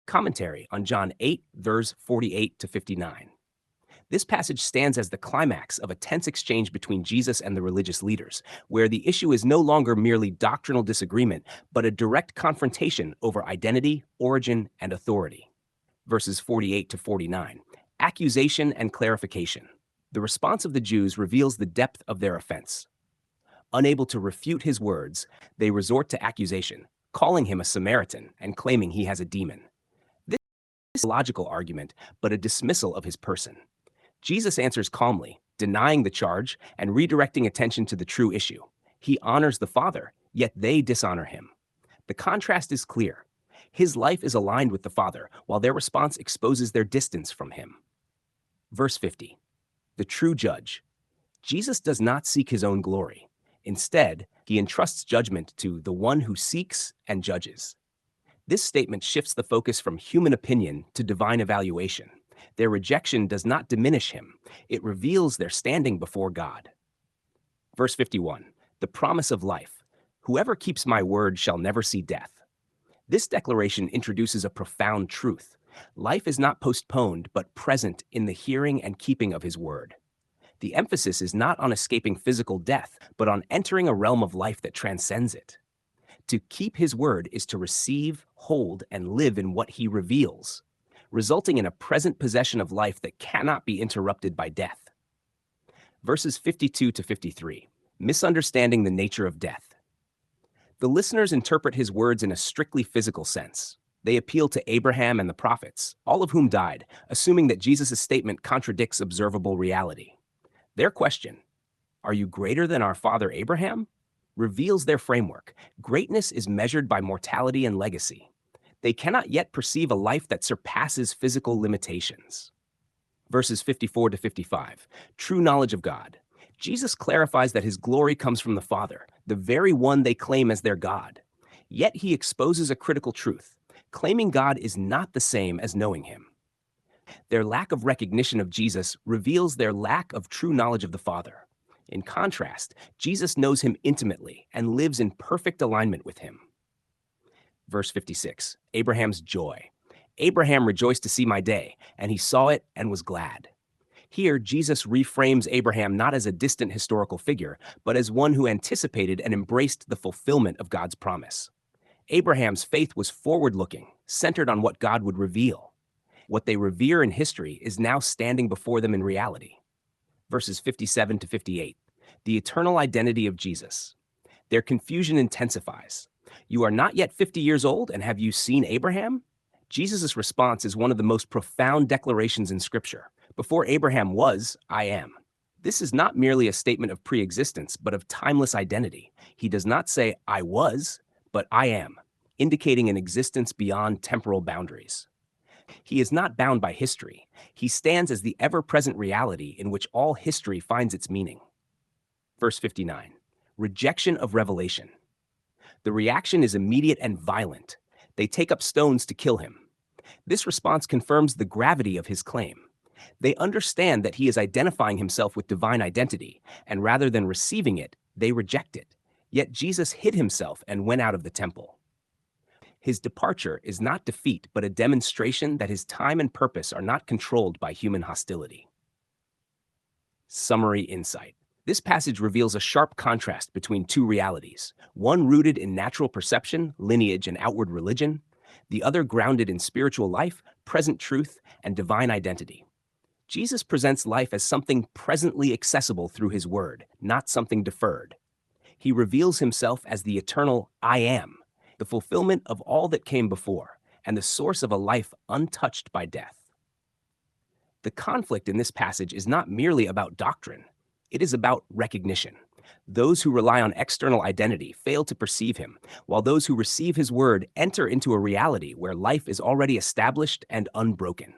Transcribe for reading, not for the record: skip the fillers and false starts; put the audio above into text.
Commentary on John 8, verse 48 to 59. This passage stands as the climax of a tense exchange between Jesus and the religious leaders, where the issue is no longer merely doctrinal disagreement, but a direct confrontation over identity, origin, and authority. Verses 48 to 49. Accusation and clarification. The response of the Jews reveals the depth of their offense. Unable to refute his words, they resort to accusation, calling him a Samaritan and claiming he has a demon. This is a logical argument, but a dismissal of his person. Jesus answers calmly, denying the charge and redirecting attention to the true issue. He honors the Father, yet they dishonor him. The contrast is clear. His life is aligned with the Father, while their response exposes their distance from him. Verse 50. The true judge. Jesus does not seek his own glory. Instead, he entrusts judgment to the one who seeks and judges. This statement shifts the focus from human opinion to divine evaluation. Their rejection does not diminish him. It reveals their standing before God. Verse 51. The promise of life. Whoever keeps my word shall never see death. This declaration introduces a profound truth. Life is not postponed, but present in the hearing and keeping of his word. The emphasis is not on escaping physical death, but on entering a realm of life that transcends it. To keep his word is to receive, hold, and live in what he reveals, resulting in a present possession of life that cannot be interrupted by death. Verses 52 to 53. Misunderstanding the nature of death. The listeners interpret his words in a strictly physical sense. They appeal to Abraham and the prophets, all of whom died, assuming that Jesus' statement contradicts observable reality. Their question, "Are you greater than our father Abraham?" reveals their framework. Greatness is measured by mortality and legacy. They cannot yet perceive a life that surpasses physical limitations. Verses 54 to 55. True knowledge of God. Jesus clarifies that his glory comes from the Father, the very one they claim as their God. Yet he exposes a critical truth. Claiming God is not the same as knowing him. Their lack of recognition of Jesus reveals their lack of true knowledge of the Father. In contrast, Jesus knows him intimately and lives in perfect alignment with him. Verse 56, Abraham's joy. Abraham rejoiced to see my day, and he saw it and was glad. Here, Jesus reframes Abraham not as a distant historical figure, but as one who anticipated and embraced the fulfillment of God's promise. Abraham's faith was forward-looking, centered on what God would reveal. What they revere in history is now standing before them in reality. Verses 57 to 58. The eternal identity of Jesus. Their confusion intensifies. You are not yet 50 years old, and have you seen Abraham? Jesus' response is one of the most profound declarations in Scripture. Before Abraham was, I am. This is not merely a statement of pre-existence, but of timeless identity. He does not say, I was, but I am, indicating an existence beyond temporal boundaries. He is not bound by history. He stands as the ever-present reality in which all history finds its meaning. Verse 59. Rejection of revelation. The reaction is immediate and violent. They take up stones to kill him. This response confirms the gravity of his claim. They understand that he is identifying himself with divine identity, and rather than receiving it, they reject it. Yet Jesus hid himself and went out of the temple. His departure is not defeat, but a demonstration that his time and purpose are not controlled by human hostility. Summary insight. This passage reveals a sharp contrast between two realities, one rooted in natural perception, lineage, and outward religion, the other grounded in spiritual life, present truth, and divine identity. Jesus presents life as something presently accessible through his word, not something deferred. He reveals himself as the eternal I am, the fulfillment of all that came before, and the source of a life untouched by death. The conflict in this passage is not merely about doctrine. It is about recognition. Those who rely on external identity fail to perceive him, while those who receive his word enter into a reality where life is already established and unbroken.